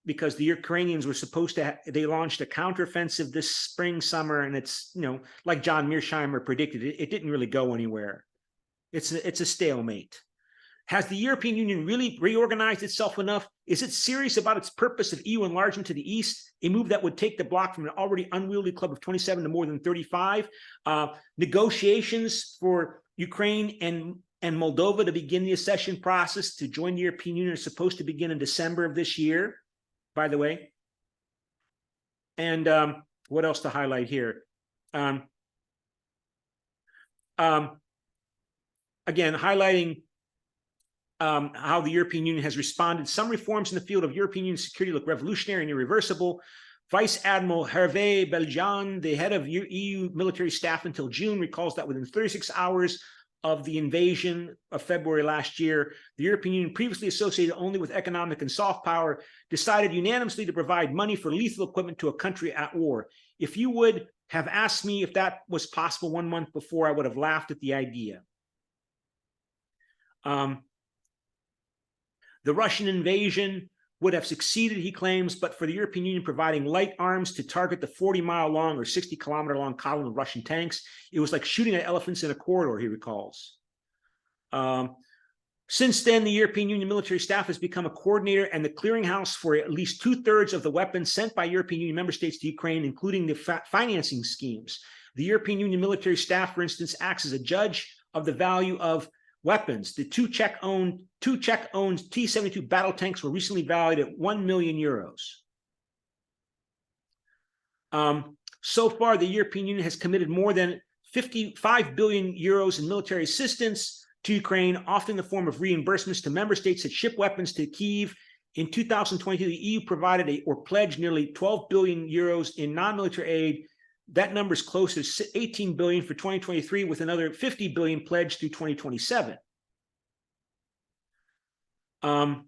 Because the Ukrainians were supposed to, they launched a counteroffensive this spring, summer, and it's, you know, like John Mearsheimer predicted, it didn't really go anywhere. It's a stalemate. Has the European Union really reorganized itself enough? Is it serious about its purpose of EU enlargement to the east, a move that would take the bloc from an already unwieldy club of 27 to more than 35? Negotiations for Ukraine and Moldova to begin the accession process to join the European Union are supposed to begin in December of this year, by the way. And what else to highlight here? Again, highlighting how the European Union has responded. Some reforms in the field of European Union security look revolutionary and irreversible. Vice Admiral Hervé Belgian, the head of EU military staff until June, recalls that within 36 hours of the invasion of February last year, the European Union, previously associated only with economic and soft power, decided unanimously to provide money for lethal equipment to a country at war. If you would have asked me if that was possible 1 month before, I would have laughed at the idea. The Russian invasion would have succeeded, he claims, but for the European Union providing light arms to target the 40-mile-long or 60-kilometer-long column of Russian tanks. It was like shooting at elephants in a corridor, he recalls. Since then, the European Union military staff has become a coordinator and the clearinghouse for at least 2/3 of the weapons sent by European Union member states to Ukraine, including the financing schemes. The European Union military staff, for instance, acts as a judge of the value of weapons. The two Czech-owned T-72 battle tanks were recently valued at 1 million euros. So far, the European Union has committed more than 55 billion euros in military assistance to Ukraine, often in the form of reimbursements to member states that ship weapons to Kyiv. In 2022, the EU provided or pledged nearly 12 billion euros in non-military aid. That number is close to 18 billion for 2023, with another 50 billion pledged through 2027. And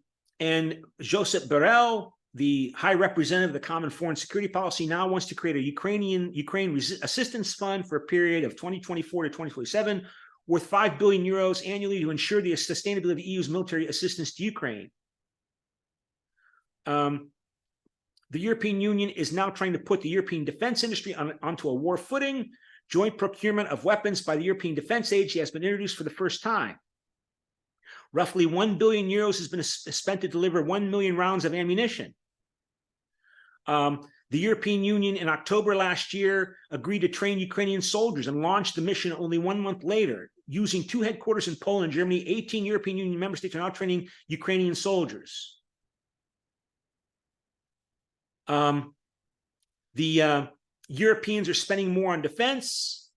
Josep Borrell, the High Representative of the Common Foreign Security Policy, now wants to create a Ukraine Assistance Fund for a period of 2024 to 2027, worth 5 billion euros annually to ensure the sustainability of the EU's military assistance to Ukraine. The European Union is now trying to put the European defense industry onto a war footing. Joint procurement of weapons by the European Defense Agency has been introduced for the first time. Roughly 1 billion euros has been spent to deliver 1 million rounds of ammunition. The European Union in October last year agreed to train Ukrainian soldiers and launched the mission only 1 month later. Using 2 headquarters in Poland and Germany, 18 European Union member states are now training Ukrainian soldiers. The Europeans are spending more on defense.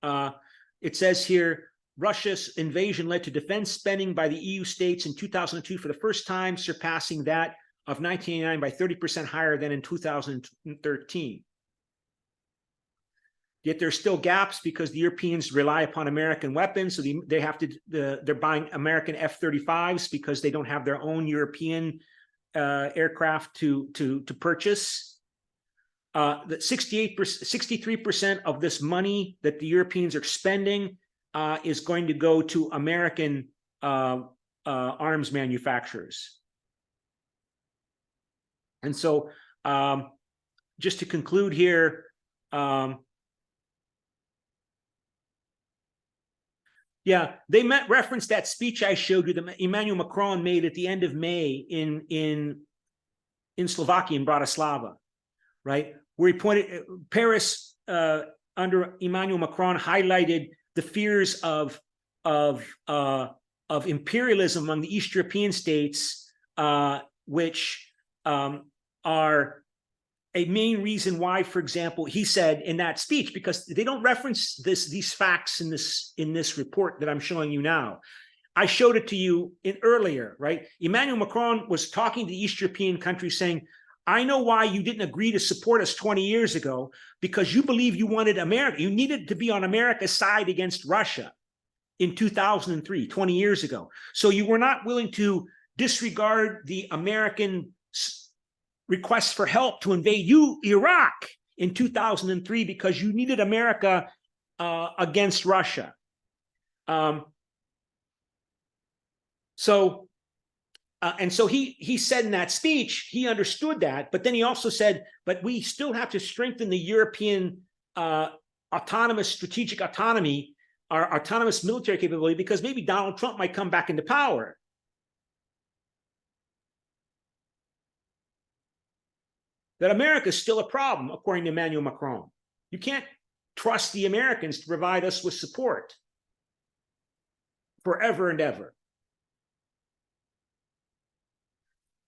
It says here, Russia's invasion led to defense spending by the EU states in 2002 for the first time, surpassing that of 1989 by 30% higher than in 2013. Yet there are still gaps because the Europeans rely upon American weapons, so they have to. They're buying American F-35s because they don't have their own European aircraft to purchase. That 63% of this money that the Europeans are spending is going to go to American arms manufacturers. And so, just to conclude here, yeah, they referenced that speech I showed you that Emmanuel Macron made at the end of May in Slovakia, in Bratislava, right? Where he pointed, Paris under Emmanuel Macron highlighted the fears of imperialism among the East European states, which are a main reason why, for example, he said in that speech, because they don't reference these facts in this report that I'm showing you now. I showed it to you earlier, right? Emmanuel Macron was talking to the East European countries saying, I know why you didn't agree to support us 20 years ago, because you believe you wanted America. You needed to be on America's side against Russia. in 2003, 20 years ago. So you were not willing to disregard the American requests for help to invade Iraq in 2003 because you needed America against Russia. So he said in that speech, he understood that, but then he also said, but we still have to strengthen the European autonomous strategic autonomy, our autonomous military capability, because maybe Donald Trump might come back into power. That America is still a problem, according to Emmanuel Macron. You can't trust the Americans to provide us with support forever and ever.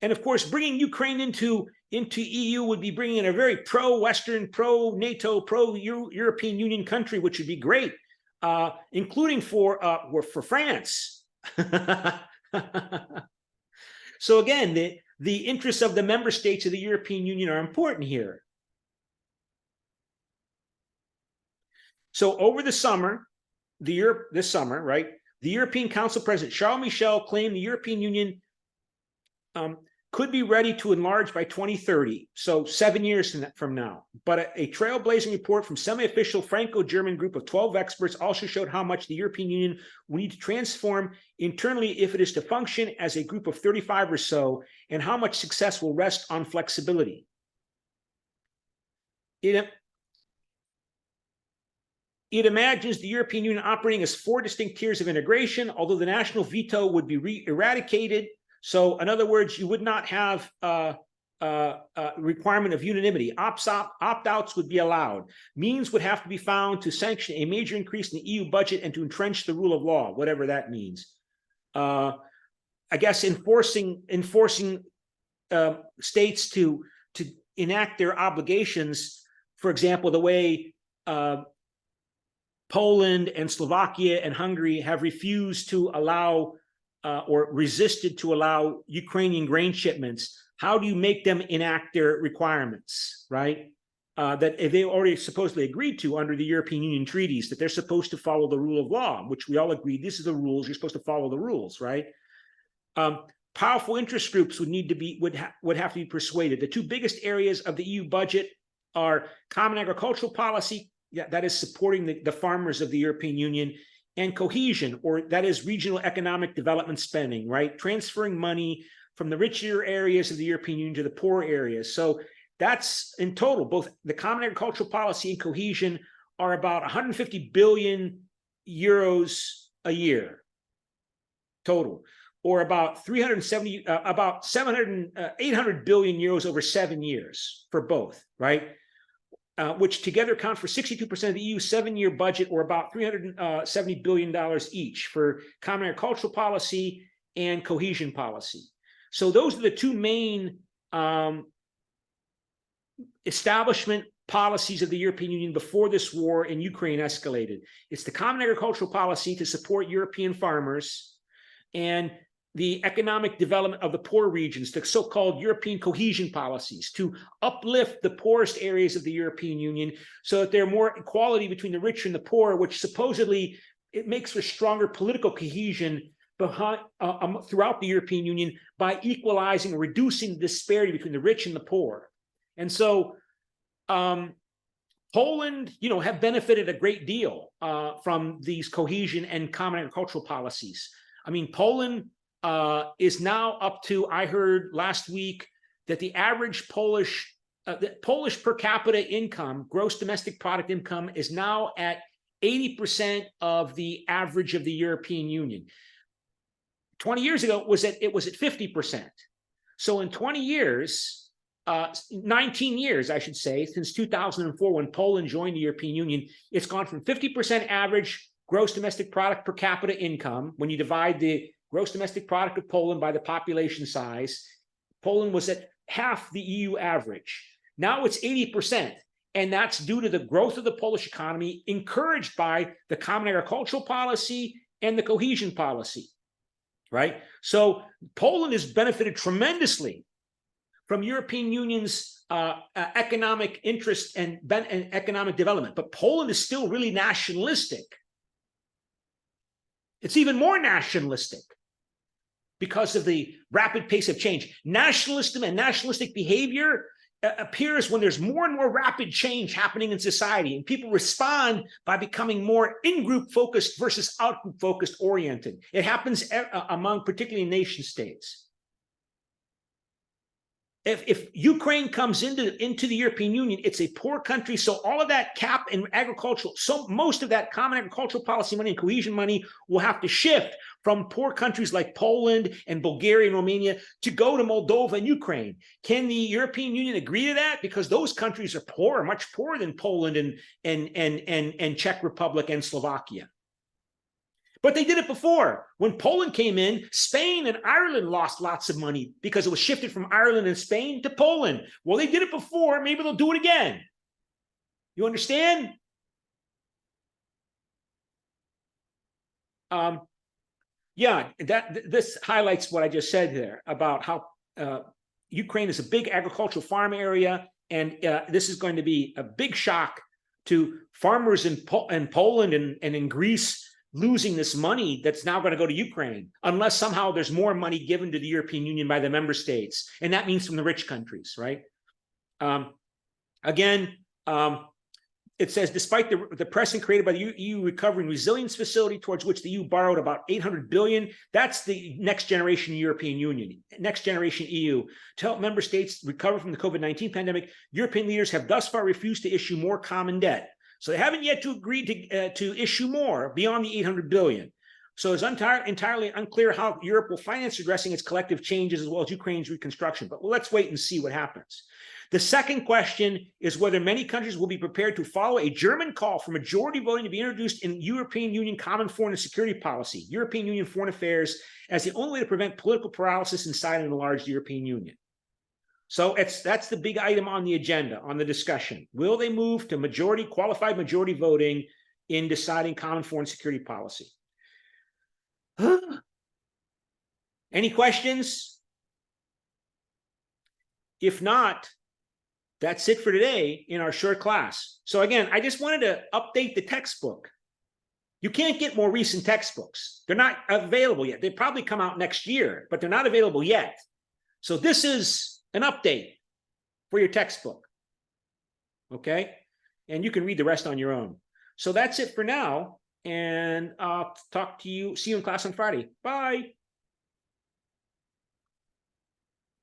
And of course, bringing Ukraine into EU would be bringing in a very pro-Western, pro-NATO, pro-European Union country, which would be great, including for France. So again, the interests of the member states of the European Union are important here. So over the summer, this summer, right, the European Council President Charles Michel claimed the European Union could be ready to enlarge by 2030, so 7 years from now. But a trailblazing report from semi-official Franco-German group of 12 experts also showed how much the European Union will need to transform internally if it is to function as a group of 35 or so, and how much success will rest on flexibility. It imagines the European Union operating as 4 distinct tiers of integration, although the national veto would be eradicated. So in other words, you would not have requirement of unanimity. Opt-outs would be allowed. Means would have to be found to sanction a major increase in the EU budget and to entrench the rule of law, whatever that means. I guess enforcing states to enact their obligations, for example, the way Poland and Slovakia and Hungary have refused to allow or resisted to allow Ukrainian grain shipments. How do you make them enact their requirements, right? That they already supposedly agreed to under the European Union treaties, that they're supposed to follow the rule of law, which we all agree, these are the rules, you're supposed to follow the rules, right? Powerful interest groups would have to be persuaded. The 2 biggest areas of the EU budget are common agricultural policy, that is supporting the farmers of the European Union, and cohesion, or that is regional economic development spending, right? Transferring money from the richer areas of the European Union to the poorer areas. So that's in total, both the common agricultural policy and cohesion are about 150 billion euros a year total, or about 800 billion euros over 7 years for both, right? Which together account for 62% of the EU's 7-year budget, or about $370 billion each for common agricultural policy and cohesion policy. So those are the 2 main establishment policies of the European Union before this war in Ukraine escalated. It's the common agricultural policy to support European farmers, and the economic development of the poor regions, the so-called European cohesion policies, to uplift the poorest areas of the European Union so that there's more equality between the rich and the poor, which supposedly it makes for stronger political cohesion throughout the European Union by equalizing or reducing the disparity between the rich and the poor. And so Poland, have benefited a great deal from these cohesion and common agricultural policies. I mean, Poland is now up to, I heard last week that the average Polish per capita income, gross domestic product income, is now at 80% of the average of the European Union. 20 years ago, it was at 50%. So in 20 years, 19 years, I should say, since 2004, when Poland joined the European Union, it's gone from 50% average gross domestic product per capita income. When you divide the gross domestic product of Poland by the population size, Poland was at half the EU average. Now it's 80%, and that's due to the growth of the Polish economy, encouraged by the common agricultural policy and the cohesion policy, right? So Poland has benefited tremendously from European Union's economic interest and economic development, but Poland is still really nationalistic. It's even more nationalistic because of the rapid pace of change. Nationalism and nationalistic behavior appears when there's more and more rapid change happening in society, and people respond by becoming more in-group focused versus out-group focused oriented. It happens among particularly nation states. If Ukraine comes into the European Union, it's a poor country, so all of that cap and agricultural, so most of that common agricultural policy money and cohesion money will have to shift from poor countries like Poland and Bulgaria and Romania to go to Moldova and Ukraine. Can the European Union agree to that? Because those countries are poor, much poorer than Poland and Czech Republic and Slovakia. But they did it before. When Poland came in, Spain and Ireland lost lots of money because it was shifted from Ireland and Spain to Poland. Well, they did it before. Maybe they'll do it again. You understand? Yeah, this highlights what I just said there about how Ukraine is a big agricultural farm area, and this is going to be a big shock to farmers in Poland and in Greece, losing this money that's now going to go to Ukraine, unless somehow there's more money given to the European Union by the member states. And that means from the rich countries, right? It says, despite the pressing created by the EU Recovery and Resilience Facility, towards which the EU borrowed about 800 billion, that's the next generation European Union, next generation EU. To help member states recover from the COVID-19 pandemic, European leaders have thus far refused to issue more common debt. So they haven't yet to agree to issue more beyond the 800 billion. So it's entirely unclear how Europe will finance addressing its collective changes as well as Ukraine's reconstruction. But let's wait and see what happens. The second question is whether many countries will be prepared to follow a German call for majority voting to be introduced in European Union Common Foreign and Security Policy, European Union Foreign Affairs, as the only way to prevent political paralysis inside an enlarged European Union. So that's the big item on the agenda, on the discussion. Will they move to qualified majority voting in deciding common foreign security policy? Any questions? If not, that's it for today in our short class. So again, I just wanted to update the textbook. You can't get more recent textbooks. They're not available yet. They probably come out next year, but they're not available yet. So this is an update for your textbook, okay? And you can read the rest on your own. So that's it for now, and I'll see you in class on Friday. Bye.